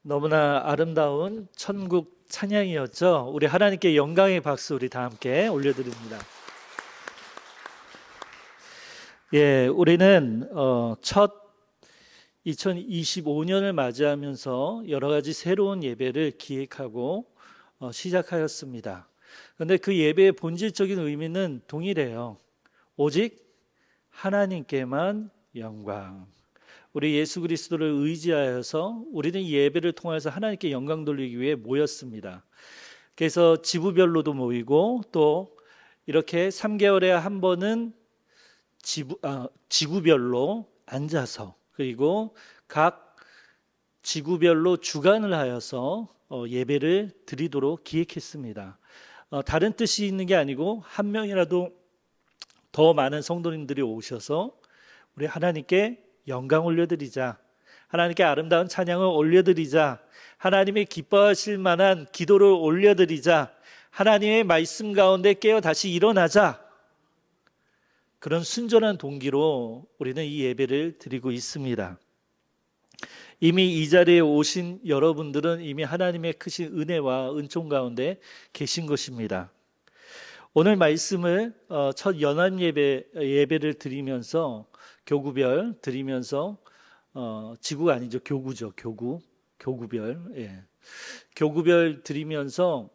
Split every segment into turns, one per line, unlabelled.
너무나 아름다운 천국 찬양이었죠. 우리 하나님께 영광의 박수 우리 다 함께 올려드립니다. 우리는 첫 2025년을 맞이하면서 여러 가지 새로운 예배를 기획하고 시작하였습니다. 그런데 그 예배의 본질적인 의미는 동일해요. 오직 하나님께만 영광. 우리 예수 그리스도를 의지하여서 우리는 예배를 통해서 하나님께 영광 돌리기 위해 모였습니다. 그래서 지부별로도 모이고 또 이렇게 3개월에 한 번은 지구별로 앉아서 그리고 각 지구별로 주간을 하여서 예배를 드리도록 기획했습니다. 다른 뜻이 있는 게 아니고 한 명이라도 더 많은 성도님들이 오셔서 우리 하나님께 영광 올려드리자, 하나님께 아름다운 찬양을 올려드리자, 하나님이 기뻐하실 만한 기도를 올려드리자, 하나님의 말씀 가운데 깨어 다시 일어나자, 그런 순전한 동기로 우리는 이 예배를 드리고 있습니다. 이미 이 자리에 오신 여러분들은 이미 하나님의 크신 은혜와 은총 가운데 계신 것입니다. 오늘 말씀을 첫 연합 예배를 드리면서 교구별 드리면서 지구가 아니죠, 교구죠, 교구별. 교구별 드리면서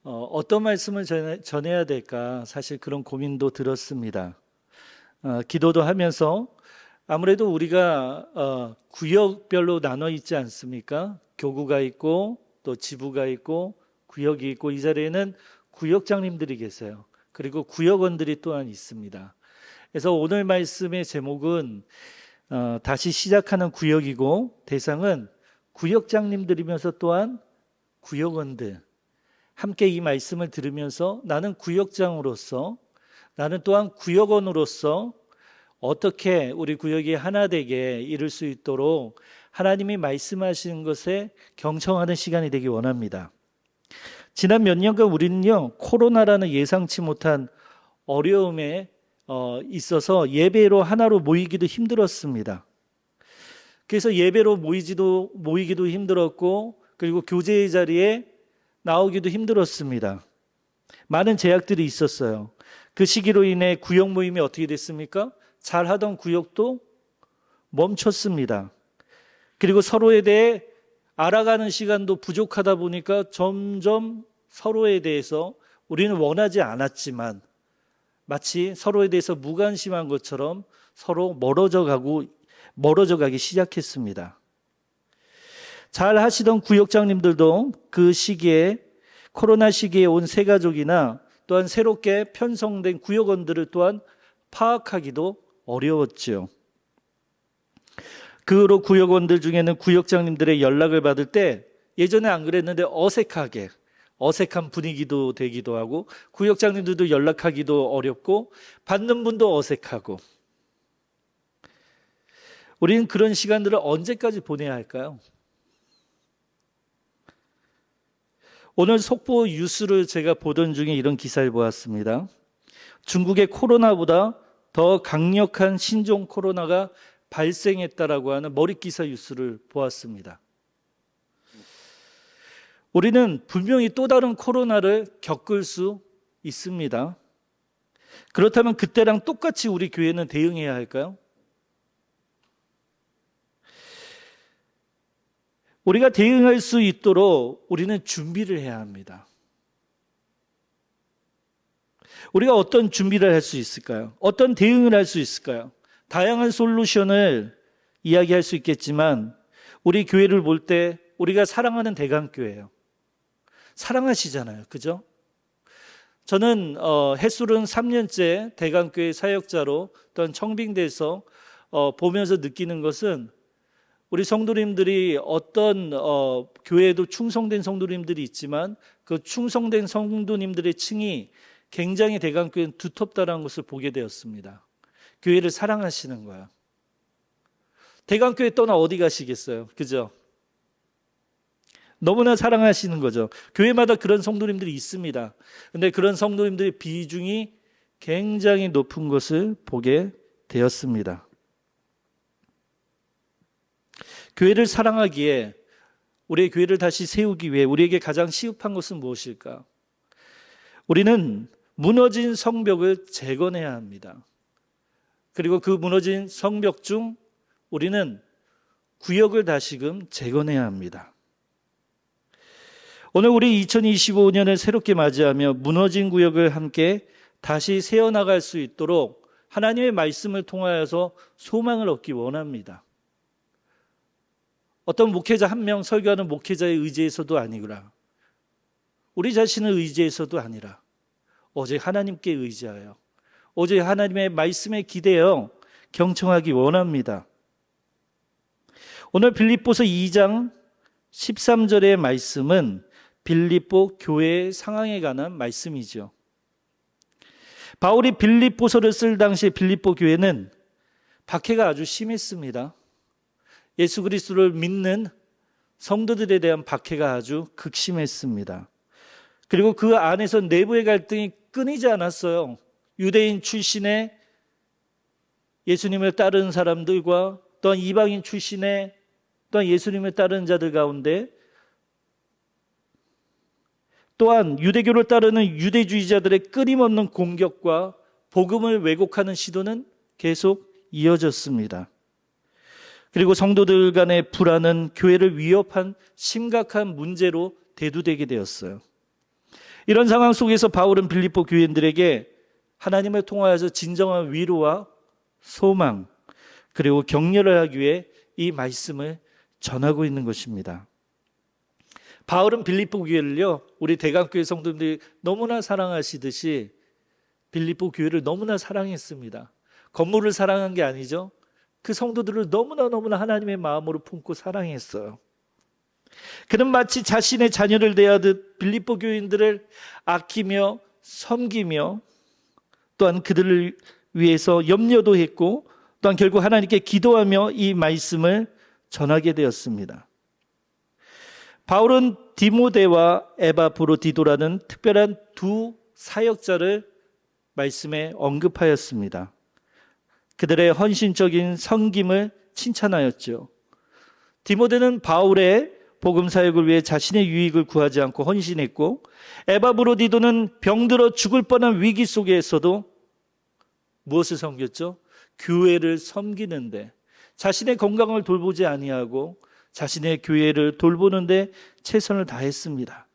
어떤 말씀을 전해야 될까 사실 그런 고민도 들었습니다. 기도도 하면서 아무래도 우리가 구역별로 나눠 있지 않습니까? 교구가 있고 또 지부가 있고 구역이 있고 이 자리에는 구역장님들이 계세요. 그리고 구역원들이 또한 있습니다. 그래서 오늘 말씀의 제목은 다시 시작하는 구역이고 대상은 구역장님들이면서 또한 구역원들, 함께 이 말씀을 들으면서 나는 구역장으로서, 나는 또한 구역원으로서 어떻게 우리 구역이 하나 되게 이룰 수 있도록 하나님이 말씀하시는 것에 경청하는 시간이 되기 원합니다. 지난 몇 년간 우리는요, 코로나라는 예상치 못한 어려움에 있어서 예배로 하나로 모이기도 힘들었습니다. 그래서 예배로 모이기도 힘들었고, 그리고 교제의 자리에 나오기도 힘들었습니다. 많은 제약들이 있었어요. 그 시기로 인해 구역 모임이 어떻게 됐습니까? 잘하던 구역도 멈췄습니다. 그리고 서로에 대해 알아가는 시간도 부족하다 보니까 점점 서로에 대해서 우리는 원하지 않았지만 마치 서로에 대해서 무관심한 것처럼 서로 멀어져 가기 시작했습니다. 잘 하시던 구역장님들도 그 시기에 코로나 시기에 온 새 가족이나 또한 새롭게 편성된 구역원들을 또한 파악하기도 어려웠지요. 그 후로 구역원들 중에는 구역장님들의 연락을 받을 때 예전에 안 그랬는데 어색한 분위기도 되기도 하고 구역장님들도 연락하기도 어렵고 받는 분도 어색하고 우리는 그런 시간들을 언제까지 보내야 할까요? 오늘 속보 뉴스를 제가 보던 중에 이런 기사를 보았습니다. 중국의 코로나보다 더 강력한 신종 코로나가 발생했다라고 하는 머릿기사 뉴스를 보았습니다. 우리는 분명히 또 다른 코로나를 겪을 수 있습니다. 그렇다면 그때랑 똑같이 우리 교회는 대응해야 할까요? 우리가 대응할 수 있도록 우리는 준비를 해야 합니다. 우리가 어떤 준비를 할 수 있을까요? 어떤 대응을 할 수 있을까요? 다양한 솔루션을 이야기할 수 있겠지만 우리 교회를 볼 때 우리가 사랑하는 대강교회예요. 사랑하시잖아요. 그죠? 저는 햇술은 3년째 대강교회 사역자로 또한 청빙대에서 보면서 느끼는 것은 우리 성도님들이 어떤 교회에도 충성된 성도님들이 있지만 그 충성된 성도님들의 층이 굉장히 대강교회는 두텁다는 것을 보게 되었습니다. 교회를 사랑하시는 거야. 대강교회 떠나 어디 가시겠어요? 그죠? 너무나 사랑하시는 거죠. 교회마다 그런 성도님들이 있습니다. 그런데 그런 성도님들의 비중이 굉장히 높은 것을 보게 되었습니다. 교회를 사랑하기에 우리의 교회를 다시 세우기 위해 우리에게 가장 시급한 것은 무엇일까? 우리는 무너진 성벽을 재건해야 합니다. 그리고 그 무너진 성벽 중 우리는 구역을 다시금 재건해야 합니다. 오늘 우리 2025년을 새롭게 맞이하며 무너진 구역을 함께 다시 세워나갈 수 있도록 하나님의 말씀을 통하여서 소망을 얻기 원합니다. 어떤 목회자 한 명 설교하는 목회자의 의지에서도 아니구나. 우리 자신을 의지해서도 아니라 오직 하나님께 의지하여 오직 하나님의 말씀에 기대어 경청하기 원합니다. 오늘 빌립보서 2장 13절의 말씀은 빌립보 교회의 상황에 관한 말씀이죠. 바울이 빌립보서를 쓸 당시 빌립보 교회는 박해가 아주 심했습니다. 예수 그리스도를 믿는 성도들에 대한 박해가 아주 극심했습니다. 그리고 그 안에서 내부의 갈등이 끊이지 않았어요. 유대인 출신의 예수님을 따르는 사람들과 또한 이방인 출신의 또한 예수님을 따르는 자들 가운데 또한 유대교를 따르는 유대주의자들의 끊임없는 공격과 복음을 왜곡하는 시도는 계속 이어졌습니다. 그리고 성도들 간의 불안은 교회를 위협한 심각한 문제로 대두되게 되었어요. 이런 상황 속에서 바울은 빌립보 교인들에게 하나님을 통하여서 진정한 위로와 소망 그리고 격려를 하기 위해 이 말씀을 전하고 있는 것입니다. 바울은 빌립보 교회를요, 우리 대강교회 성도들이 너무나 사랑하시듯이 빌립보 교회를 너무나 사랑했습니다. 건물을 사랑한 게 아니죠. 그 성도들을 너무나 하나님의 마음으로 품고 사랑했어요. 그는 마치 자신의 자녀를 대하듯 빌립보 교인들을 아끼며 섬기며 또한 그들을 위해서 염려도 했고 또한 결국 하나님께 기도하며 이 말씀을 전하게 되었습니다. 바울은 디모데와 에바브로디도라는 특별한 두 사역자를 말씀에 언급하였습니다. 그들의 헌신적인 섬김을 칭찬하였죠. 디모데는 바울의 복음 사역을 위해 자신의 유익을 구하지 않고 헌신했고, 에바브로디도는 병들어 죽을 뻔한 위기 속에서도 무엇을 섬겼죠? 교회를 섬기는데, 자신의 건강을 돌보지 아니하고 자신의 교회를 돌보는데 최선을 다했습니다.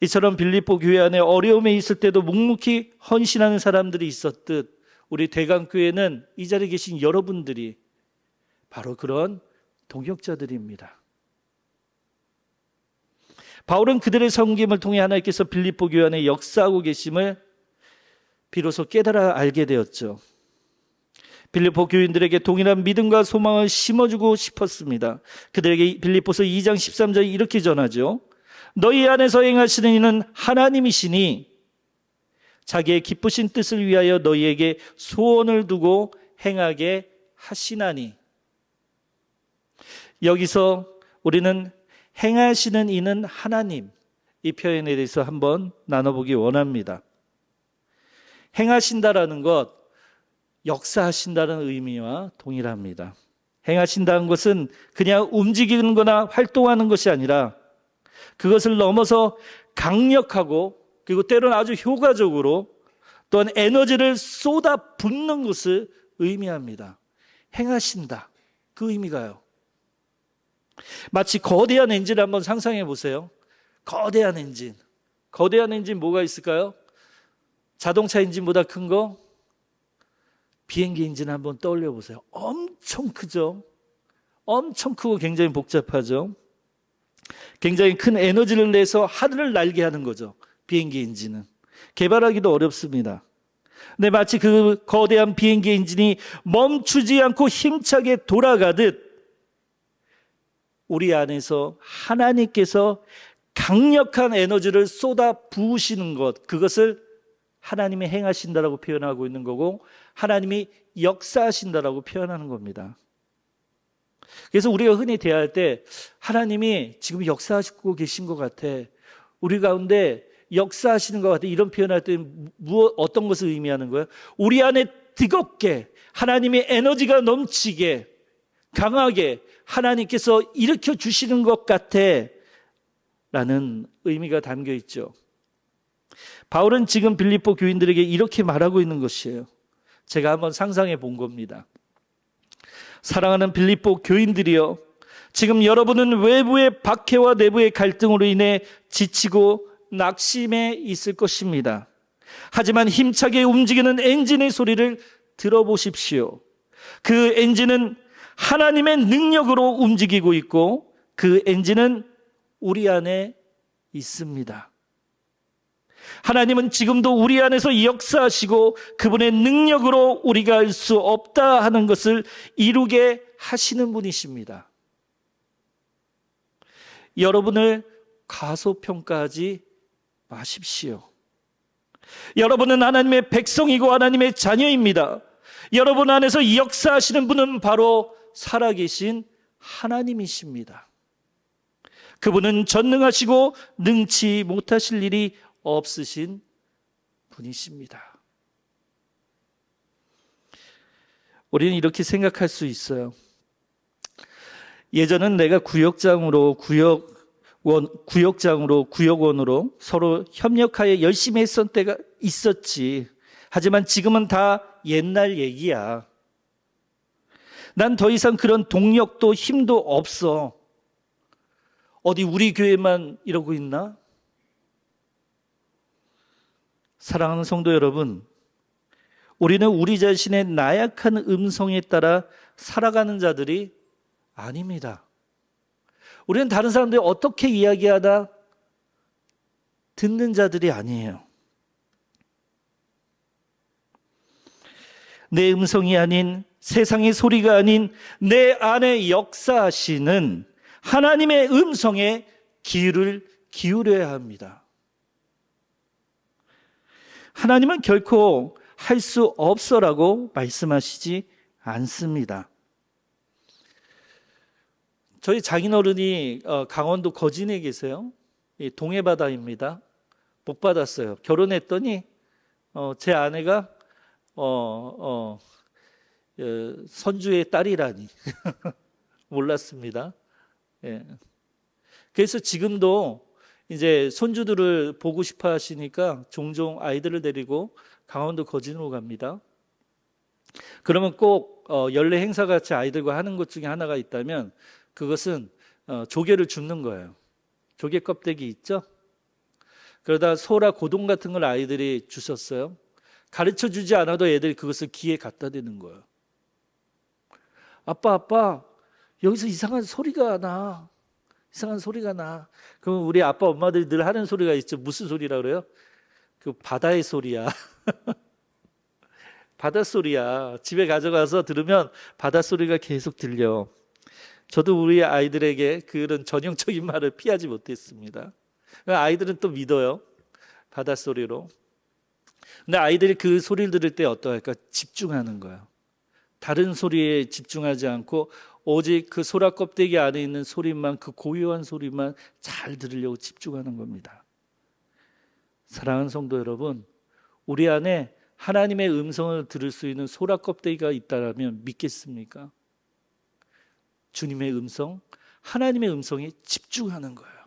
이처럼 빌립보 교회 안에 어려움에 있을 때도 묵묵히 헌신하는 사람들이 있었듯 우리 대강교회는 이 자리에 계신 여러분들이 바로 그런 동역자들입니다. 바울은 그들의 섬김을 통해 하나님께서 빌립보 교회 안에 역사하고 계심을 비로소 깨달아 알게 되었죠. 빌립보 교인들에게 동일한 믿음과 소망을 심어주고 싶었습니다. 그들에게 빌립보서 2장 13절에 이렇게 전하죠. 너희 안에서 행하시는 이는 하나님이시니 자기의 기쁘신 뜻을 위하여 너희에게 소원을 두고 행하게 하시나니. 여기서 우리는 행하시는 이는 하나님, 이 표현에 대해서 한번 나눠보기 원합니다. 행하신다라는 것, 역사하신다는 의미와 동일합니다. 행하신다는 것은 그냥 움직이는 거나 활동하는 것이 아니라 그것을 넘어서 강력하고 그리고 때로는 아주 효과적으로 또한 에너지를 쏟아붓는 것을 의미합니다. 행하신다. 그 의미가요. 마치 거대한 엔진을 한번 상상해 보세요. 거대한 엔진. 거대한 엔진 뭐가 있을까요? 자동차 엔진보다 큰 거? 비행기 엔진 한번 떠올려 보세요. 엄청 크죠? 엄청 크고 굉장히 복잡하죠? 굉장히 큰 에너지를 내서 하늘을 날게 하는 거죠. 비행기 엔진은. 개발하기도 어렵습니다. 근데 마치 그 거대한 비행기 엔진이 멈추지 않고 힘차게 돌아가듯 우리 안에서 하나님께서 강력한 에너지를 쏟아 부으시는 것, 그것을 하나님이 행하신다라고 표현하고 있는 거고 하나님이 역사하신다라고 표현하는 겁니다. 그래서 우리가 흔히 대할 때 하나님이 지금 역사하시고 계신 것 같아, 우리 가운데 역사하시는 것 같아, 이런 표현할 때 어떤 것을 의미하는 거예요? 우리 안에 뜨겁게 하나님의 에너지가 넘치게 강하게 하나님께서 일으켜 주시는 것 같아 라는 의미가 담겨 있죠. 바울은 지금 빌립보 교인들에게 이렇게 말하고 있는 것이에요. 제가 한번 상상해 본 겁니다. 사랑하는 빌립보 교인들이여, 지금 여러분은 외부의 박해와 내부의 갈등으로 인해 지치고 낙심해 있을 것입니다. 하지만 힘차게 움직이는 엔진의 소리를 들어보십시오. 그 엔진은 하나님의 능력으로 움직이고 있고 그 엔진은 우리 안에 있습니다. 하나님은 지금도 우리 안에서 역사하시고 그분의 능력으로 우리가 할 수 없다 하는 것을 이루게 하시는 분이십니다. 여러분을 과소평가하지 마십시오. 여러분은 하나님의 백성이고 하나님의 자녀입니다. 여러분 안에서 역사하시는 분은 바로 살아계신 하나님이십니다. 그분은 전능하시고 능치 못하실 일이 없으신 분이십니다. 우리는 이렇게 생각할 수 있어요. 예전은 내가 구역장으로 구역원으로 서로 협력하여 열심히 했던 때가 있었지. 하지만 지금은 다 옛날 얘기야. 난 더 이상 그런 동력도 힘도 없어. 어디 우리 교회만 이러고 있나? 사랑하는 성도 여러분, 우리는 우리 자신의 나약한 음성에 따라 살아가는 자들이 아닙니다. 우리는 다른 사람들이 어떻게 이야기하다 듣는 자들이 아니에요. 내 음성이 아닌, 세상의 소리가 아닌 내 안에 역사하시는 하나님의 음성에 귀를 기울여야 합니다. 하나님은 결코 할 수 없어라고 말씀하시지 않습니다. 저희 장인어른이 강원도 거진에 계세요. 동해바다입니다. 복 받았어요. 결혼했더니 제 아내가 선주의 딸이라니 몰랐습니다. 예. 그래서 지금도 이제 손주들을 보고 싶어 하시니까 종종 아이들을 데리고 강원도 거진으로 갑니다. 그러면 꼭 연례 행사 같이 아이들과 하는 것 중에 하나가 있다면 그것은 조개를 줍는 거예요. 조개 껍데기 있죠? 그러다 소라 고동 같은 걸 아이들이 주셨어요. 가르쳐 주지 않아도 애들이 그것을 귀에 갖다 대는 거예요. 아빠, 여기서 이상한 소리가 나. 이상한 소리가 나. 그럼 우리 아빠 엄마들이 늘 하는 소리가 있죠. 무슨 소리라 그래요? 그 바다의 소리야. 바닷소리야. 집에 가져가서 들으면 바닷소리가 계속 들려. 저도 우리 아이들에게 그런 전형적인 말을 피하지 못했습니다. 아이들은 또 믿어요. 바닷소리로. 근데 아이들이 그 소리를 들을 때 어떠할까? 집중하는 거예요. 다른 소리에 집중하지 않고 오직 그 소라 껍데기 안에 있는 소리만, 그 고요한 소리만 잘 들으려고 집중하는 겁니다. 사랑하는 성도 여러분, 우리 안에 하나님의 음성을 들을 수 있는 소라 껍데기가 있다면 믿겠습니까? 주님의 음성, 하나님의 음성에 집중하는 거예요.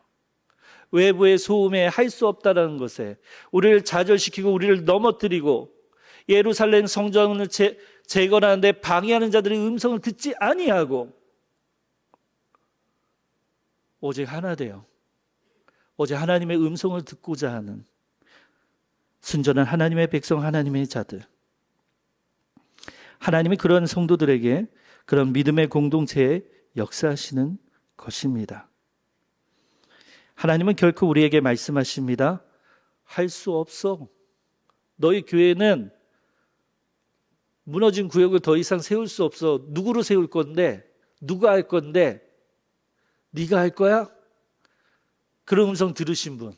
외부의 소음에 할 수 없다는 것에 우리를 좌절시키고 우리를 넘어뜨리고 예루살렘 성전을 재건하는데 방해하는 자들의 음성을 듣지 아니하고 오직 하나 되어 오직 하나님의 음성을 듣고자 하는 순전한 하나님의 백성, 하나님의 자들, 하나님이 그런 성도들에게 그런 믿음의 공동체에 역사하시는 것입니다. 하나님은 결코 우리에게 말씀하십니다. 할 수 없어. 너희 교회는 무너진 구역을 더 이상 세울 수 없어. 누구로 세울 건데? 누가 할 건데? 네가 할 거야? 그런 음성 들으신 분.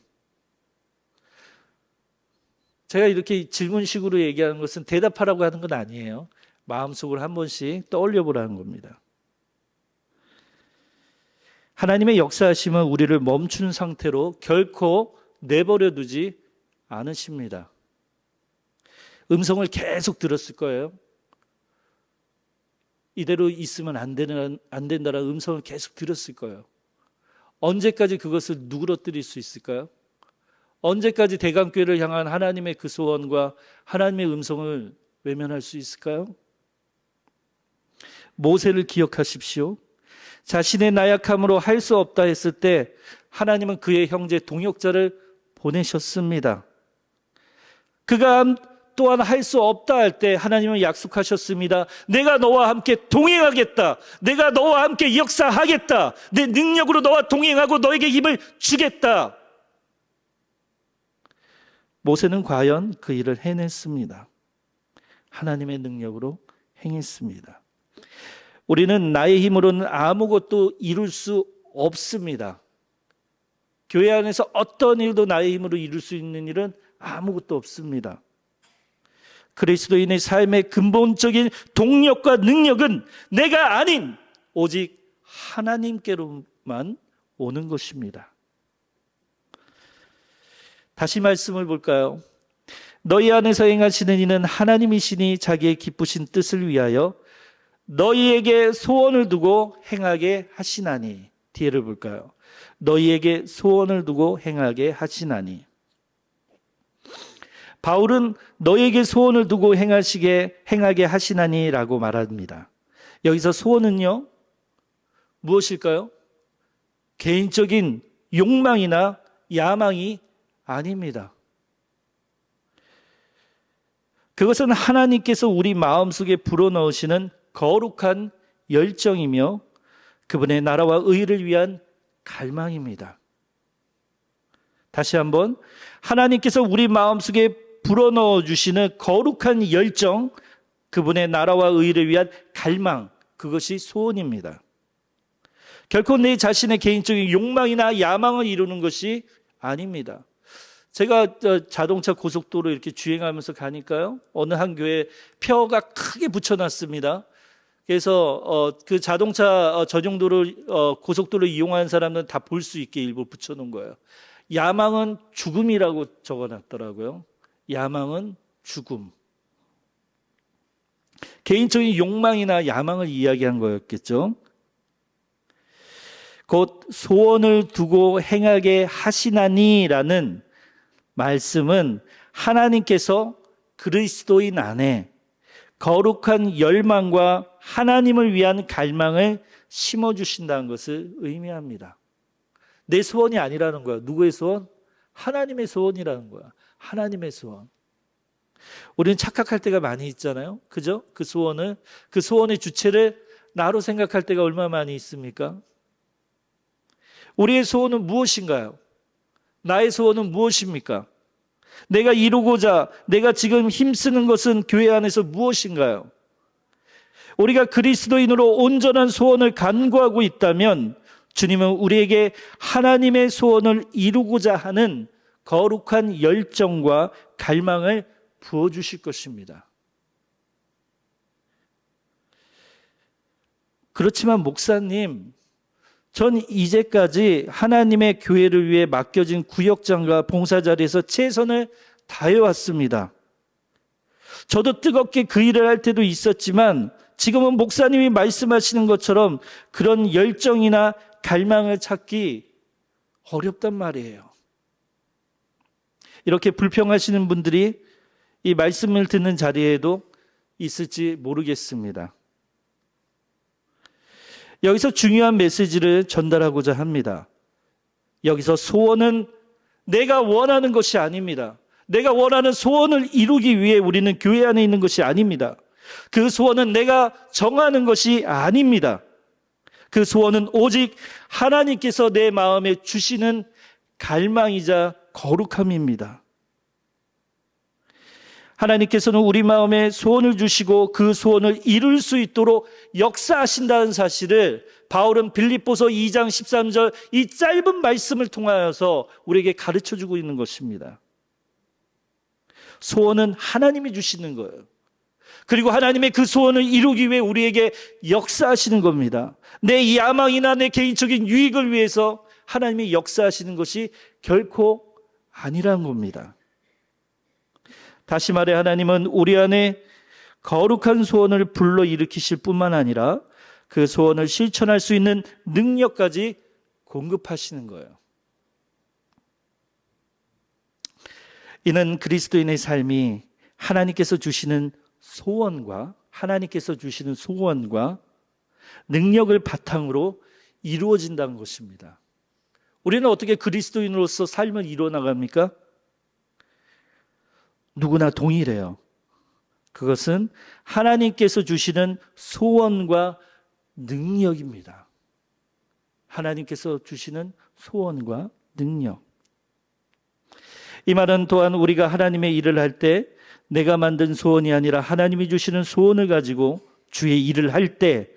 제가 이렇게 질문식으로 얘기하는 것은 대답하라고 하는 건 아니에요. 마음속으로 한 번씩 떠올려 보라는 겁니다. 하나님의 역사하심은 우리를 멈춘 상태로 결코 내버려 두지 않으십니다. 음성을 계속 들었을 거예요. 이대로 있으면 안 된다라는 음성을 계속 들었을 거예요. 언제까지 그것을 누그러뜨릴 수 있을까요? 언제까지 대강교회를 향한 하나님의 그 소원과 하나님의 음성을 외면할 수 있을까요? 모세를 기억하십시오. 자신의 나약함으로 할 수 없다 했을 때 하나님은 그의 형제 동역자를 보내셨습니다. 그가 또한 할 수 없다 할 때 하나님은 약속하셨습니다. 내가 너와 함께 동행하겠다. 내가 너와 함께 역사하겠다. 내 능력으로 너와 동행하고 너에게 힘을 주겠다. 모세는 과연 그 일을 해냈습니다. 하나님의 능력으로 행했습니다. 우리는 나의 힘으로는 아무것도 이룰 수 없습니다. 교회 안에서 어떤 일도 나의 힘으로 이룰 수 있는 일은 아무것도 없습니다. 그리스도인의 삶의 근본적인 동력과 능력은 내가 아닌 오직 하나님께로만 오는 것입니다. 다시 말씀을 볼까요? 너희 안에서 행하시는 이는 하나님이시니 자기의 기쁘신 뜻을 위하여 너희에게 소원을 두고 행하게 하시나니. 뒤에를 볼까요? 너희에게 소원을 두고 행하게 하시나니. 바울은 너희에게 소원을 두고 행하게 하시나니라고 말합니다. 여기서 소원은요, 무엇일까요? 개인적인 욕망이나 야망이 아닙니다. 그것은 하나님께서 우리 마음속에 불어넣으시는 거룩한 열정이며 그분의 나라와 의를 위한 갈망입니다. 다시 한번, 하나님께서 우리 마음속에 불어넣어 주시는 거룩한 열정, 그분의 나라와 의를 위한 갈망, 그것이 소원입니다. 결코 내 자신의 개인적인 욕망이나 야망을 이루는 것이 아닙니다. 제가 자동차 고속도로 이렇게 주행하면서 가니까요, 어느 한 교회에 표가 크게 붙여놨습니다. 그래서 그 자동차 전용도를 고속도로 이용하는 사람들은 다 볼 수 있게 일부 붙여놓은 거예요. 야망은 죽음이라고 적어놨더라고요. 야망은 죽음. 개인적인 욕망이나 야망을 이야기한 거였겠죠. 곧 소원을 두고 행하게 하시나니라는 말씀은 하나님께서 그리스도인 안에 거룩한 열망과 하나님을 위한 갈망을 심어주신다는 것을 의미합니다. 내 소원이 아니라는 거야. 누구의 소원? 하나님의 소원이라는 거야. 하나님의 소원. 우리는 착각할 때가 많이 있잖아요. 그죠? 그 소원의 주체를 나로 생각할 때가 얼마나 많이 있습니까? 우리의 소원은 무엇인가요? 나의 소원은 무엇입니까? 내가 이루고자 내가 지금 힘쓰는 것은 교회 안에서 무엇인가요? 우리가 그리스도인으로 온전한 소원을 간구하고 있다면 주님은 우리에게 하나님의 소원을 이루고자 하는 거룩한 열정과 갈망을 부어주실 것입니다. 그렇지만 목사님, 전 이제까지 하나님의 교회를 위해 맡겨진 구역장과 봉사 자리에서 최선을 다해왔습니다. 저도 뜨겁게 그 일을 할 때도 있었지만 지금은 목사님이 말씀하시는 것처럼 그런 열정이나 갈망을 찾기 어렵단 말이에요. 이렇게 불평하시는 분들이 이 말씀을 듣는 자리에도 있을지 모르겠습니다. 여기서 중요한 메시지를 전달하고자 합니다. 여기서 소원은 내가 원하는 것이 아닙니다. 내가 원하는 소원을 이루기 위해 우리는 교회 안에 있는 것이 아닙니다. 그 소원은 내가 정하는 것이 아닙니다. 그 소원은 오직 하나님께서 내 마음에 주시는 갈망이자 거룩함입니다. 하나님께서는 우리 마음에 소원을 주시고 그 소원을 이룰 수 있도록 역사하신다는 사실을 바울은 빌립보서 2장 13절 이 짧은 말씀을 통하여서 우리에게 가르쳐주고 있는 것입니다. 소원은 하나님이 주시는 거예요. 그리고 하나님의 그 소원을 이루기 위해 우리에게 역사하시는 겁니다. 내 야망이나 내 개인적인 유익을 위해서 하나님이 역사하시는 것이 결코 아니라는 겁니다. 다시 말해 하나님은 우리 안에 거룩한 소원을 불러일으키실 뿐만 아니라 그 소원을 실천할 수 있는 능력까지 공급하시는 거예요. 이는 그리스도인의 삶이 하나님께서 주시는 소원과 능력을 바탕으로 이루어진다는 것입니다. 우리는 어떻게 그리스도인으로서 삶을 이루어 나갑니까? 누구나 동일해요. 그것은 하나님께서 주시는 소원과 능력입니다. 하나님께서 주시는 소원과 능력. 이 말은 또한 우리가 하나님의 일을 할 때 내가 만든 소원이 아니라 하나님이 주시는 소원을 가지고 주의 일을 할 때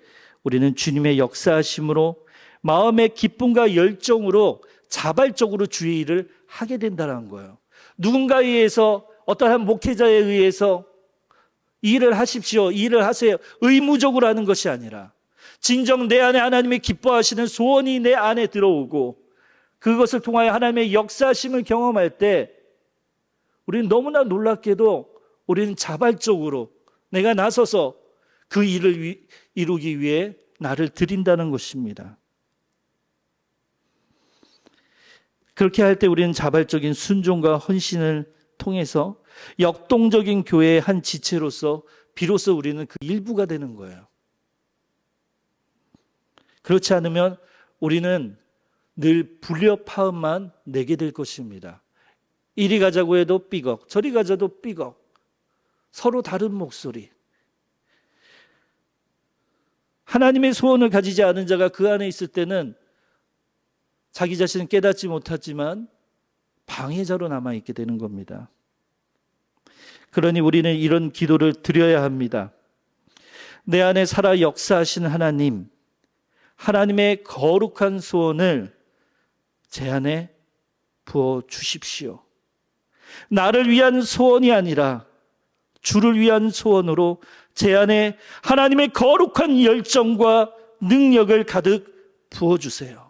우리는 주님의 역사하심으로 마음의 기쁨과 열정으로 자발적으로 주의 일을 하게 된다는 거예요. 누군가에 의해서, 어떠한 목회자에 의해서 일을 하십시오, 일을 하세요, 의무적으로 하는 것이 아니라 진정 내 안에 하나님이 기뻐하시는 소원이 내 안에 들어오고 그것을 통하여 하나님의 역사하심을 경험할 때 우리는 너무나 놀랍게도 우리는 자발적으로 내가 나서서 그 일을 이루기 위해 나를 드린다는 것입니다. 그렇게 할 때 우리는 자발적인 순종과 헌신을 통해서 역동적인 교회의 한 지체로서 비로소 우리는 그 일부가 되는 거예요. 그렇지 않으면 우리는 늘 불협화음만 내게 될 것입니다. 이리 가자고 해도 삐걱, 저리 가자도 삐걱, 서로 다른 목소리. 하나님의 소원을 가지지 않은 자가 그 안에 있을 때는 자기 자신은 깨닫지 못하지만 방해자로 남아있게 되는 겁니다. 그러니 우리는 이런 기도를 드려야 합니다. 내 안에 살아 역사하신 하나님, 하나님의 거룩한 소원을 제 안에 부어 주십시오. 나를 위한 소원이 아니라 주를 위한 소원으로 제 안에 하나님의 거룩한 열정과 능력을 가득 부어주세요.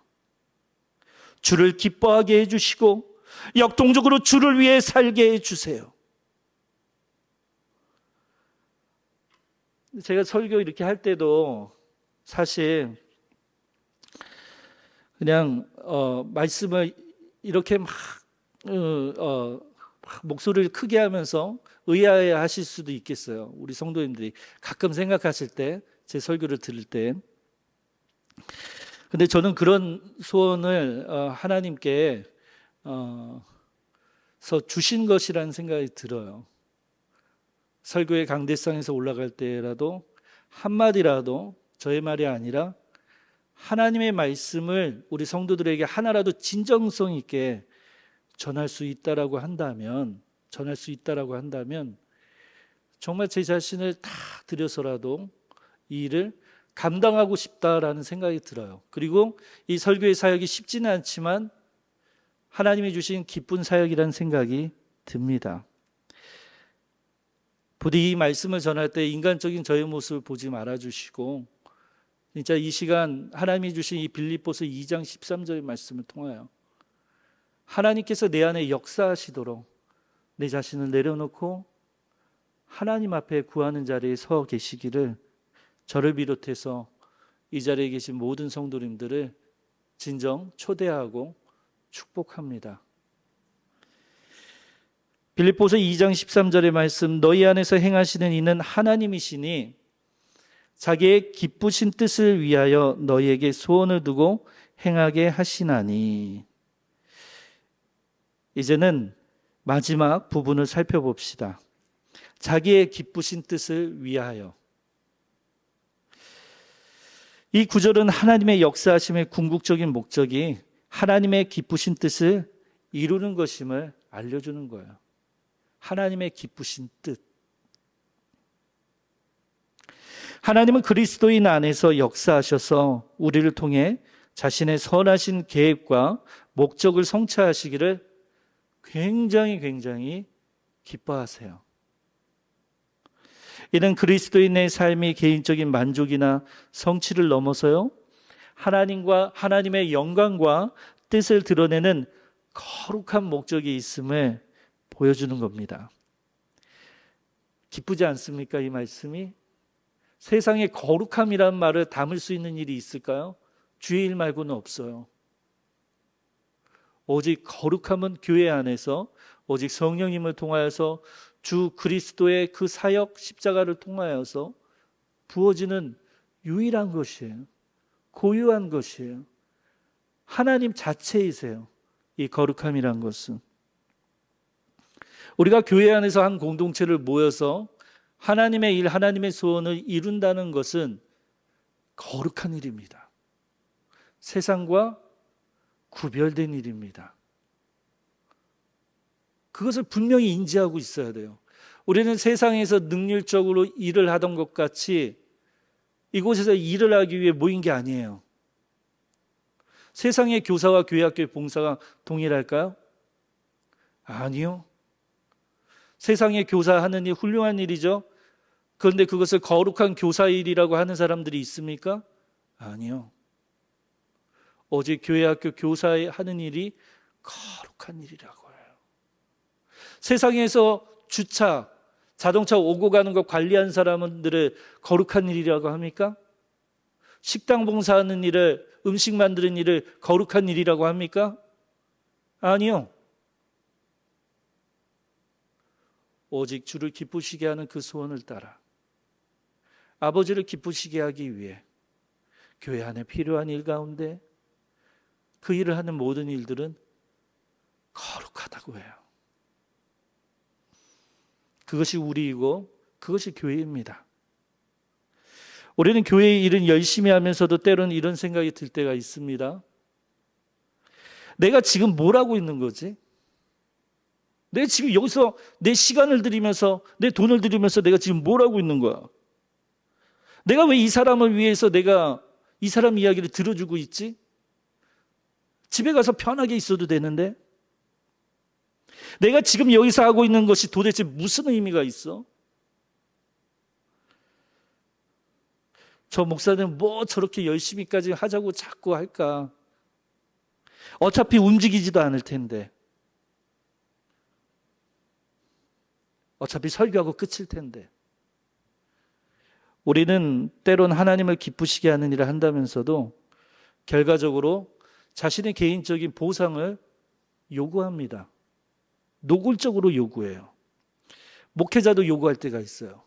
주를 기뻐하게 해주시고 역동적으로 주를 위해 살게 해주세요. 제가 설교 이렇게 할 때도 사실 그냥 말씀을 이렇게 막 목소리를 크게 하면서 의아해 하실 수도 있겠어요. 우리 성도님들이 가끔 생각하실 때, 제 설교를 들을 때. 근데 저는 그런 소원을 하나님께 주신 것이라는 생각이 들어요. 설교의 강대상에서 올라갈 때라도 한마디라도 저의 말이 아니라 하나님의 말씀을 우리 성도들에게 하나라도 진정성 있게 전할 수 있다라고 한다면 정말 제 자신을 다 들여서라도 이 일을 감당하고 싶다라는 생각이 들어요. 그리고 이 설교의 사역이 쉽지는 않지만 하나님이 주신 기쁜 사역이라는 생각이 듭니다. 부디 이 말씀을 전할 때 인간적인 저의 모습을 보지 말아주시고 진짜 이 시간 하나님이 주신 이 빌립보서 2장 13절의 말씀을 통하여 하나님께서 내 안에 역사하시도록 내 자신을 내려놓고 하나님 앞에 구하는 자리에 서 계시기를 저를 비롯해서 이 자리에 계신 모든 성도님들을 진정 초대하고 축복합니다. 빌립보서 2장 13절의 말씀, 너희 안에서 행하시는 이는 하나님이시니 자기의 기쁘신 뜻을 위하여 너희에게 소원을 두고 행하게 하시나니. 이제는 마지막 부분을 살펴봅시다. 자기의 기쁘신 뜻을 위하여. 이 구절은 하나님의 역사하심의 궁극적인 목적이 하나님의 기쁘신 뜻을 이루는 것임을 알려주는 거예요. 하나님의 기쁘신 뜻. 하나님은 그리스도인 안에서 역사하셔서 우리를 통해 자신의 선하신 계획과 목적을 성취하시기를 굉장히 기뻐하세요. 이는 그리스도인의 삶이 개인적인 만족이나 성취를 넘어서요, 하나님과 하나님의 영광과 뜻을 드러내는 거룩한 목적이 있음을 보여주는 겁니다. 기쁘지 않습니까? 이 말씀이 세상에 거룩함이란 말을 담을 수 있는 일이 있을까요? 주의 일 말고는 없어요. 오직 거룩함은 교회 안에서 오직 성령님을 통하여서 주 그리스도의 그 사역 십자가를 통하여서 부어지는 유일한 것이에요. 고유한 것이에요. 하나님 자체이세요. 이 거룩함이란 것은. 우리가 교회 안에서 한 공동체를 모여서 하나님의 일, 하나님의 소원을 이룬다는 것은 거룩한 일입니다. 세상과 구별된 일입니다. 그것을 분명히 인지하고 있어야 돼요. 우리는 세상에서 능률적으로 일을 하던 것 같이 이곳에서 일을 하기 위해 모인 게 아니에요. 세상의 교사와 교회 학교의 봉사가 동일할까요? 아니요. 세상의 교사하는 일 훌륭한 일이죠. 그런데 그것을 거룩한 교사 일이라고 하는 사람들이 있습니까? 아니요. 오직 교회 학교 교사의 하는 일이 거룩한 일이라고 해요. 세상에서 주차, 자동차 오고 가는 거 관리하는 사람들을 거룩한 일이라고 합니까? 식당 봉사하는 일을, 음식 만드는 일을 거룩한 일이라고 합니까? 아니요. 오직 주를 기쁘시게 하는 그 소원을 따라 아버지를 기쁘시게 하기 위해 교회 안에 필요한 일 가운데 그 일을 하는 모든 일들은 거룩하다고 해요. 그것이 우리이고 그것이 교회입니다. 우리는 교회의 일은 열심히 하면서도 때로는 이런 생각이 들 때가 있습니다. 내가 지금 뭘 하고 있는 거지? 내가 지금 여기서 내 시간을 들이면서 내 돈을 들이면서 내가 지금 뭘 하고 있는 거야? 내가 왜 이 사람을 위해서 내가 이 사람 이야기를 들어주고 있지? 집에 가서 편하게 있어도 되는데 내가 지금 여기서 하고 있는 것이 도대체 무슨 의미가 있어? 저 목사는 뭐 저렇게 열심히까지 하자고 자꾸 할까? 어차피 움직이지도 않을 텐데. 어차피 설교하고 끝일 텐데. 우리는 때론 하나님을 기쁘시게 하는 일을 한다면서도 결과적으로 자신의 개인적인 보상을 요구합니다. 노골적으로 요구해요. 목회자도 요구할 때가 있어요.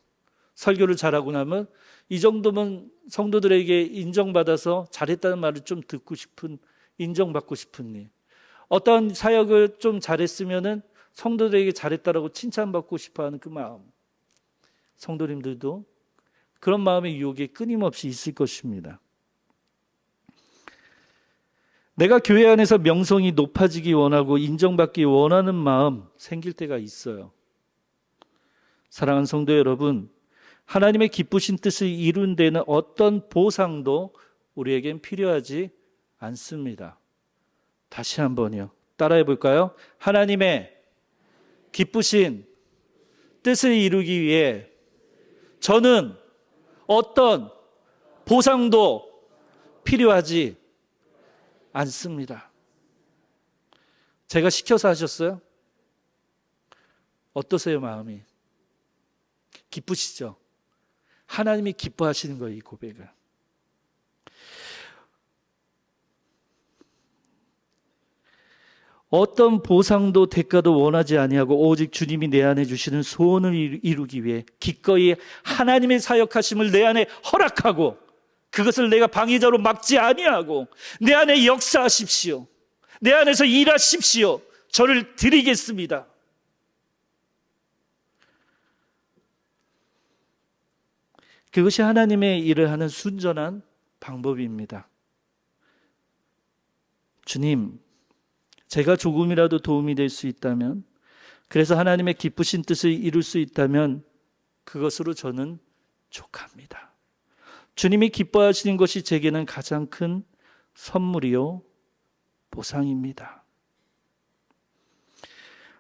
설교를 잘하고 나면 이 정도면 성도들에게 인정받아서 잘했다는 말을 좀 듣고 싶은, 인정받고 싶은 일. 어떤 사역을 좀 잘했으면은 성도들에게 잘했다라고 칭찬받고 싶어하는 그 마음. 성도님들도 그런 마음의 유혹이 끊임없이 있을 것입니다. 내가 교회 안에서 명성이 높아지기 원하고 인정받기 원하는 마음 생길 때가 있어요. 사랑하는 성도 여러분, 하나님의 기쁘신 뜻을 이룬 데는 어떤 보상도 우리에겐 필요하지 않습니다. 다시 한번요. 따라해 볼까요? 하나님의 기쁘신 뜻을 이루기 위해 저는 어떤 보상도 필요하지 않습니다. 제가 시켜서 하셨어요? 어떠세요, 마음이? 기쁘시죠? 하나님이 기뻐하시는 거예요, 이 고백을. 어떤 보상도 대가도 원하지 아니하고 오직 주님이 내 안에 주시는 소원을 이루기 위해 기꺼이 하나님의 사역하심을 내 안에 허락하고 그것을 내가 방해자로 막지 아니하고 내 안에 역사하십시오. 내 안에서 일하십시오. 저를 드리겠습니다. 그것이 하나님의 일을 하는 순전한 방법입니다. 주님, 제가 조금이라도 도움이 될 수 있다면, 그래서 하나님의 기쁘신 뜻을 이룰 수 있다면 그것으로 저는 족합니다. 주님이 기뻐하시는 것이 제게는 가장 큰 선물이요 보상입니다.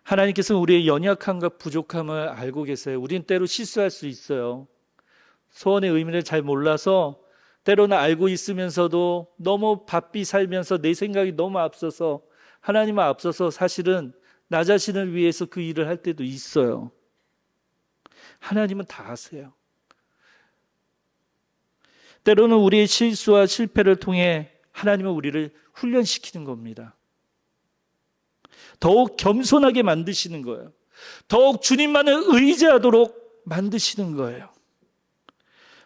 하나님께서는 우리의 연약함과 부족함을 알고 계세요. 우리는 때로 실수할 수 있어요. 소원의 의미를 잘 몰라서 때로는 알고 있으면서도 너무 바삐 살면서 내 생각이 너무 앞서서 하나님을 앞서서 사실은 나 자신을 위해서 그 일을 할 때도 있어요. 하나님은 다 아세요. 때로는 우리의 실수와 실패를 통해 하나님은 우리를 훈련시키는 겁니다. 더욱 겸손하게 만드시는 거예요. 더욱 주님만을 의지하도록 만드시는 거예요.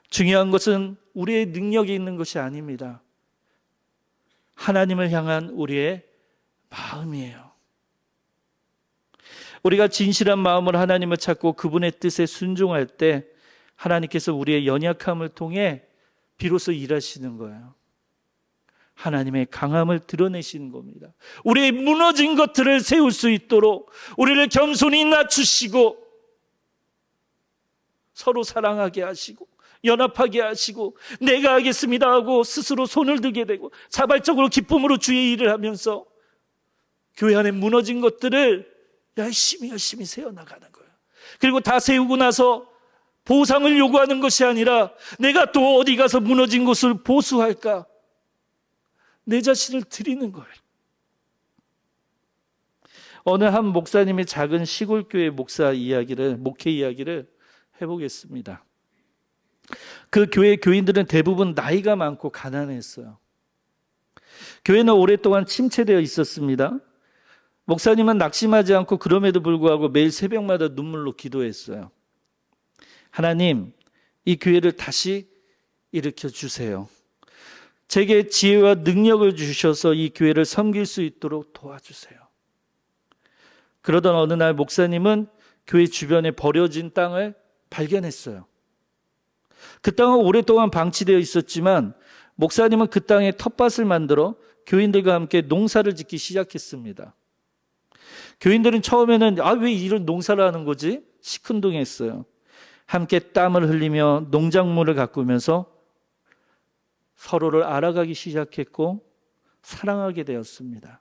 중요한 것은 우리의 능력이 있는 것이 아닙니다. 하나님을 향한 우리의 마음이에요. 우리가 진실한 마음으로 하나님을 찾고 그분의 뜻에 순종할 때 하나님께서 우리의 연약함을 통해 비로소 일하시는 거예요. 하나님의 강함을 드러내시는 겁니다. 우리의 무너진 것들을 세울 수 있도록 우리를 겸손히 낮추시고 서로 사랑하게 하시고 연합하게 하시고 내가 하겠습니다 하고 스스로 손을 들게 되고 자발적으로 기쁨으로 주의 일을 하면서 교회 안에 무너진 것들을 열심히 세워나가는 거예요. 그리고 다 세우고 나서 보상을 요구하는 것이 아니라 내가 또 어디 가서 무너진 것을 보수할까? 내 자신을 드리는 거예요. 어느 한 목사님의 작은 시골교회 목회 이야기를 해보겠습니다. 그 교회 교인들은 대부분 나이가 많고 가난했어요. 교회는 오랫동안 침체되어 있었습니다. 목사님은 낙심하지 않고 그럼에도 불구하고 매일 새벽마다 눈물로 기도했어요. 하나님, 이 교회를 다시 일으켜 주세요. 제게 지혜와 능력을 주셔서 이 교회를 섬길 수 있도록 도와주세요. 그러던 어느 날 목사님은 교회 주변에 버려진 땅을 발견했어요. 그 땅은 오랫동안 방치되어 있었지만 목사님은 그 땅에 텃밭을 만들어 교인들과 함께 농사를 짓기 시작했습니다. 교인들은 처음에는 왜 이런 농사를 하는 거지? 시큰둥했어요. 함께 땀을 흘리며 농작물을 가꾸면서 서로를 알아가기 시작했고 사랑하게 되었습니다.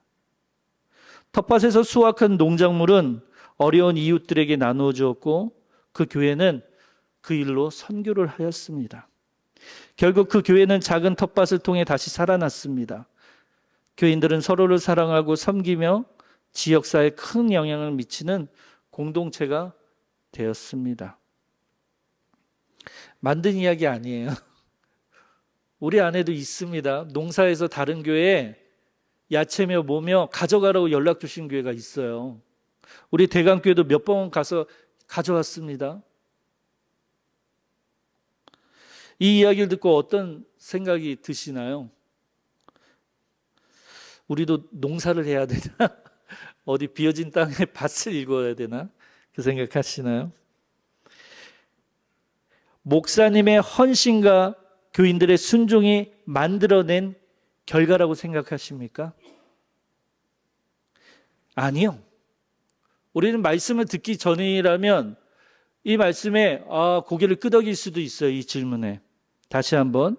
텃밭에서 수확한 농작물은 어려운 이웃들에게 나누어 주었고 그 교회는 그 일로 선교를 하였습니다. 결국 그 교회는 작은 텃밭을 통해 다시 살아났습니다. 교인들은 서로를 사랑하고 섬기며 지역사회에 큰 영향을 미치는 공동체가 되었습니다. 만든 이야기 아니에요. 우리 안에도 있습니다. 농사에서 다른 교회에 야채며 뭐며 가져가라고 연락 주신 교회가 있어요. 우리 대강교회도 몇 번 가서 가져왔습니다. 이 이야기를 듣고 어떤 생각이 드시나요? 우리도 농사를 해야 되나? 어디 비어진 땅에 밭을 읽어야 되나? 그 생각하시나요? 목사님의 헌신과 교인들의 순종이 만들어낸 결과라고 생각하십니까? 아니요. 우리는 말씀을 듣기 전이라면 이 말씀에 고개를 끄덕일 수도 있어요. 이 질문에. 다시 한번.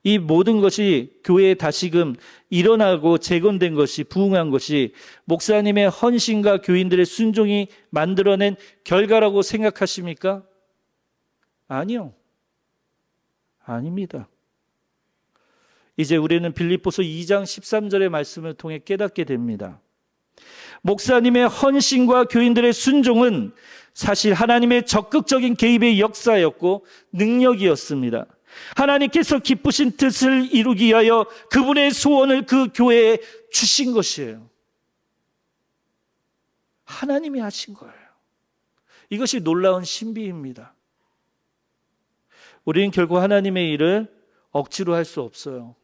이 모든 것이 교회에 다시금 일어나고 재건된 것이, 부흥한 것이 목사님의 헌신과 교인들의 순종이 만들어낸 결과라고 생각하십니까? 아니요. 아닙니다. 이제 우리는 빌립보서 2장 13절의 말씀을 통해 깨닫게 됩니다. 목사님의 헌신과 교인들의 순종은 사실 하나님의 적극적인 개입의 역사였고 능력이었습니다. 하나님께서 기쁘신 뜻을 이루기 위하여 그분의 소원을 그 교회에 주신 것이에요. 하나님이 하신 거예요. 이것이 놀라운 신비입니다. 우리는 결국 하나님의 일을 억지로 할 수 없어요.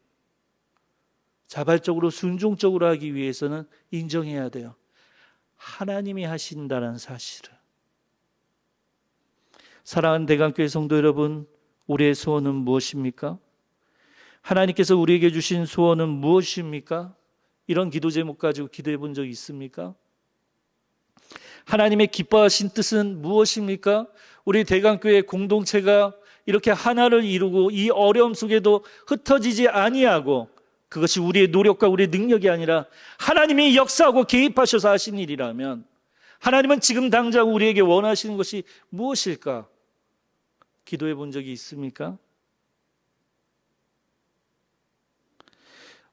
자발적으로 순종적으로 하기 위해서는 인정해야 돼요. 하나님이 하신다는 사실을. 사랑하는 대강교회 성도 여러분, 우리의 소원은 무엇입니까? 하나님께서 우리에게 주신 소원은 무엇입니까? 이런 기도 제목 가지고 기도해 본 적이 있습니까? 하나님의 기뻐하신 뜻은 무엇입니까? 우리 대강교회 공동체가 이렇게 하나를 이루고 이 어려움 속에도 흩어지지 아니하고, 그것이 우리의 노력과 우리의 능력이 아니라 하나님이 역사하고 개입하셔서 하신 일이라면 하나님은 지금 당장 우리에게 원하시는 것이 무엇일까? 기도해 본 적이 있습니까?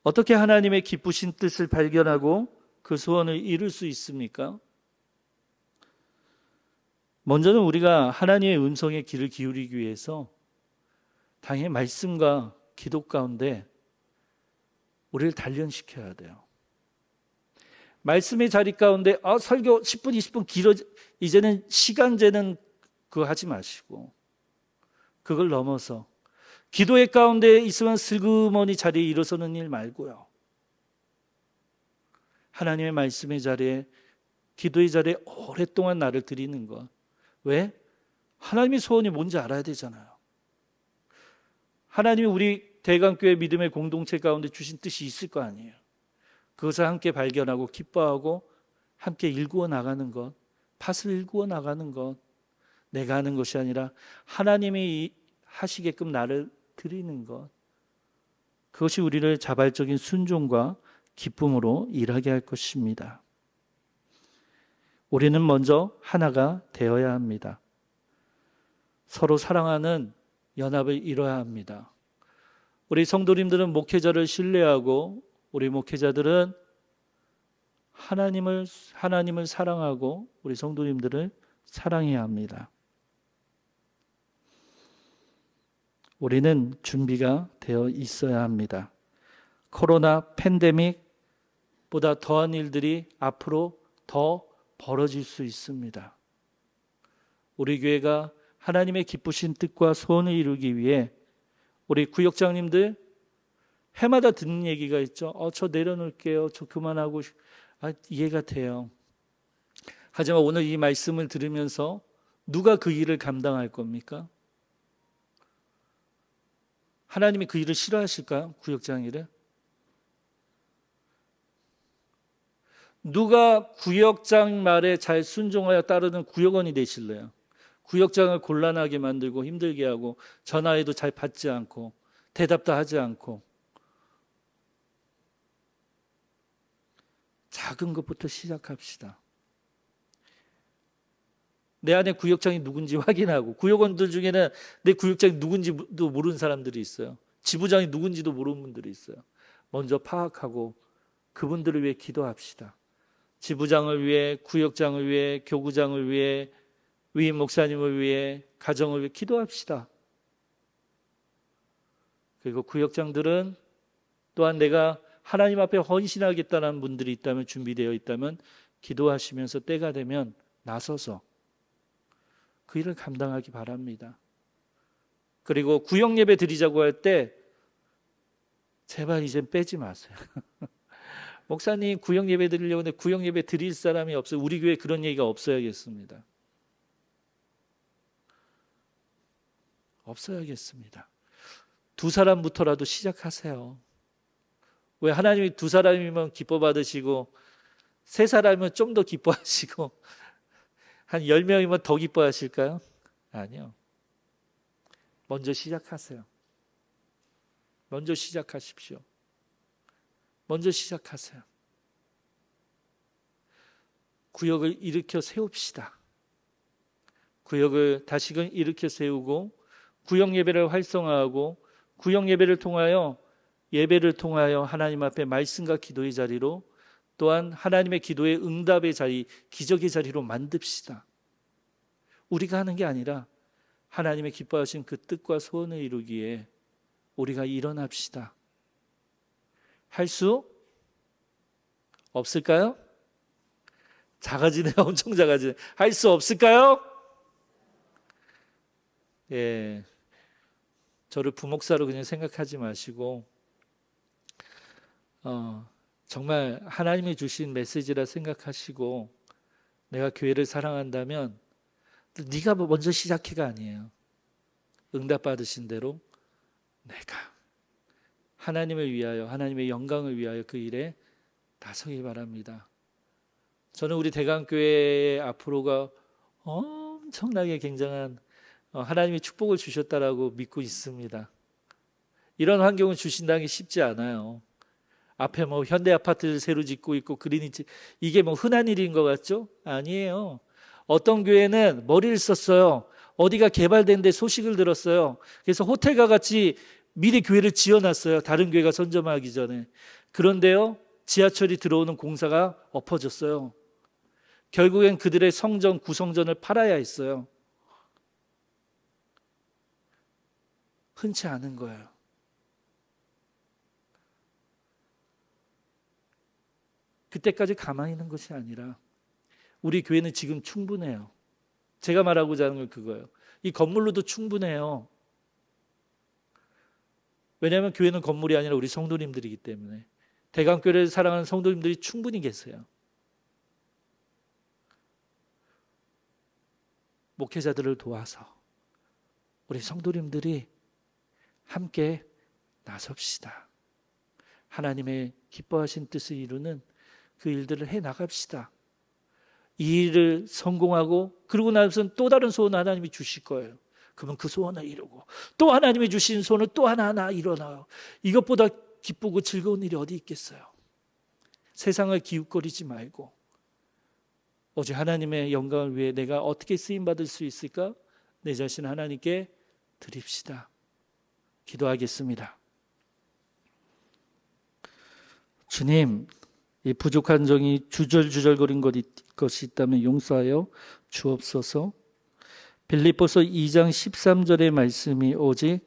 어떻게 하나님의 기쁘신 뜻을 발견하고 그 소원을 이룰 수 있습니까? 먼저는 우리가 하나님의 음성에 귀를 기울이기 위해서 당연히 말씀과 기도 가운데 우리를 단련시켜야 돼요. 말씀의 자리 가운데 설교 10분, 20분 길어, 이제는 시간제는 그거 하지 마시고 그걸 넘어서 기도의 가운데 있으면 슬그머니 자리에 일어서는 일 말고요. 하나님의 말씀의 자리에, 기도의 자리에 오랫동안 나를 드리는 것. 왜? 하나님의 소원이 뭔지 알아야 되잖아요. 하나님이 우리 대강교회 믿음의 공동체 가운데 주신 뜻이 있을 거 아니에요. 그것을 함께 발견하고 기뻐하고 함께 일구어 나가는 것, 밭을 일구어 나가는 것, 내가 하는 것이 아니라 하나님이 하시게끔 나를 드리는 것, 그것이 우리를 자발적인 순종과 기쁨으로 일하게 할 것입니다. 우리는 먼저 하나가 되어야 합니다. 서로 사랑하는 연합을 이뤄야 합니다. 우리 성도님들은 목회자를 신뢰하고 우리 목회자들은 하나님을 사랑하고 우리 성도님들을 사랑해야 합니다. 우리는 준비가 되어 있어야 합니다. 코로나 팬데믹보다 더한 일들이 앞으로 더 벌어질 수 있습니다. 우리 교회가 하나님의 기쁘신 뜻과 소원을 이루기 위해 우리 구역장님들 해마다 듣는 얘기가 있죠. 저 내려놓을게요. 저 그만하고 이해가 돼요. 하지만 오늘 이 말씀을 들으면서 누가 그 일을 감당할 겁니까? 하나님이 그 일을 싫어하실까요? 구역장 일을? 누가 구역장 말에 잘 순종하여 따르는 구역원이 되실래요? 구역장을 곤란하게 만들고 힘들게 하고 전화해도 잘 받지 않고 대답도 하지 않고. 작은 것부터 시작합시다. 내 안에 구역장이 누군지 확인하고, 구역원들 중에는 내 구역장이 누군지도 모르는 사람들이 있어요. 지부장이 누군지도 모르는 분들이 있어요. 먼저 파악하고 그분들을 위해 기도합시다. 지부장을 위해, 구역장을 위해, 교구장을 위해, 위임 목사님을 위해, 가정을 위해 기도합시다. 그리고 구역장들은 또한 내가 하나님 앞에 헌신하겠다는 분들이 있다면, 준비되어 있다면 기도하시면서 때가 되면 나서서 그 일을 감당하기 바랍니다. 그리고 구역 예배 드리자고 할 때 제발 이젠 빼지 마세요. 목사님 구역 예배 드리려고 하는데 구역 예배 드릴 사람이 없어요. 우리 교회에 그런 얘기가 없어야겠습니다. 없어야겠습니다. 두 사람부터라도 시작하세요. 왜 하나님이 두 사람이면 기뻐 받으시고 세 사람이면 좀 더 기뻐하시고 한 10명이면 더 기뻐하실까요? 아니요. 먼저 시작하세요. 먼저 시작하십시오. 먼저 시작하세요. 구역을 일으켜 세웁시다. 구역을 다시금 일으켜 세우고 구역 예배를 활성화하고 구역 예배를 통하여 하나님 앞에 말씀과 기도의 자리로, 또한 하나님의 기도의 응답의 자리, 기적의 자리로 만듭시다. 우리가 하는 게 아니라 하나님의 기뻐하신 그 뜻과 소원을 이루기에 우리가 일어납시다. 할 수 없을까요? 작아지네요. 엄청 작아지네. 할 수 없을까요? 예, 저를 부목사로 그냥 생각하지 마시고 정말 하나님이 주신 메시지라 생각하시고, 내가 교회를 사랑한다면 네가 먼저 시작해가 아니에요. 응답받으신 대로 내가 하나님을 위하여, 하나님의 영광을 위하여 그 일에 나서기 바랍니다. 저는 우리 대강교회의 앞으로가 엄청나게 굉장한 하나님이 축복을 주셨다라고 믿고 있습니다. 이런 환경을 주신다는 게 쉽지 않아요. 앞에 뭐 현대 아파트를 새로 짓고 있고 그리니치, 이게 뭐 흔한 일인 것 같죠? 아니에요. 어떤 교회는 머리를 썼어요. 어디가 개발된데 소식을 들었어요. 그래서 호텔과 같이 미리 교회를 지어놨어요. 다른 교회가 선점하기 전에. 그런데요, 지하철이 들어오는 공사가 엎어졌어요. 결국엔 그들의 성전, 구성전을 팔아야 했어요. 흔치 않은 거예요. 그때까지 가만히 있는 것이 아니라 우리 교회는 지금 충분해요. 제가 말하고자 하는 건 그거예요. 이 건물로도 충분해요. 왜냐하면 교회는 건물이 아니라 우리 성도님들이기 때문에. 대강교회를 사랑하는 성도님들이 충분히 계세요. 목회자들을 도와서 우리 성도님들이 함께 나섭시다. 하나님의 기뻐하신 뜻을 이루는 그 일들을 해 나갑시다. 이 일을 성공하고 그러고 나서는 또 다른 소원 하나님이 주실 거예요. 그러면 그 소원을 이루고 또 하나님이 주신 소원을 또 하나하나 일어나요. 이것보다 기쁘고 즐거운 일이 어디 있겠어요. 세상을 기웃거리지 말고 오직 하나님의 영광을 위해 내가 어떻게 쓰임받을 수 있을까? 내 자신 하나님께 드립시다. 기도하겠습니다. 주님, 이 부족한 정이 주절주절거린 것이 있다면 용서하여 주옵소서. 빌립보서 2장 13절의 말씀이 오직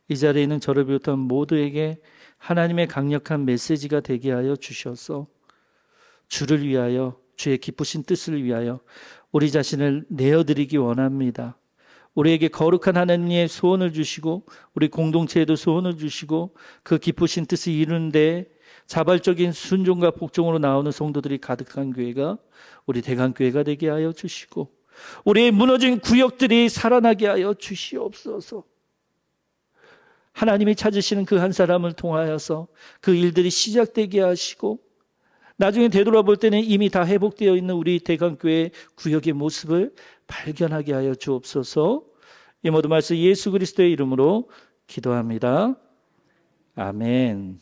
이 자리에 있는 저를 비롯한 모두에게 하나님의 강력한 메시지가 되게 하여 주셔서 주를 위하여, 주의 기쁘신 뜻을 위하여 우리 자신을 내어드리기 원합니다. 우리에게 거룩한 하나님의 소원을 주시고 우리 공동체에도 소원을 주시고 그 기쁘신 뜻을 이루는 데 자발적인 순종과 복종으로 나오는 성도들이 가득한 교회가 우리 대강교회가 되게 하여 주시고 우리의 무너진 구역들이 살아나게 하여 주시옵소서. 하나님이 찾으시는 그 한 사람을 통하여서 그 일들이 시작되게 하시고 나중에 되돌아볼 때는 이미 다 회복되어 있는 우리 대강교회 구역의 모습을 발견하게 하여 주옵소서. 이 모든 말씀 예수 그리스도의 이름으로 기도합니다. 아멘.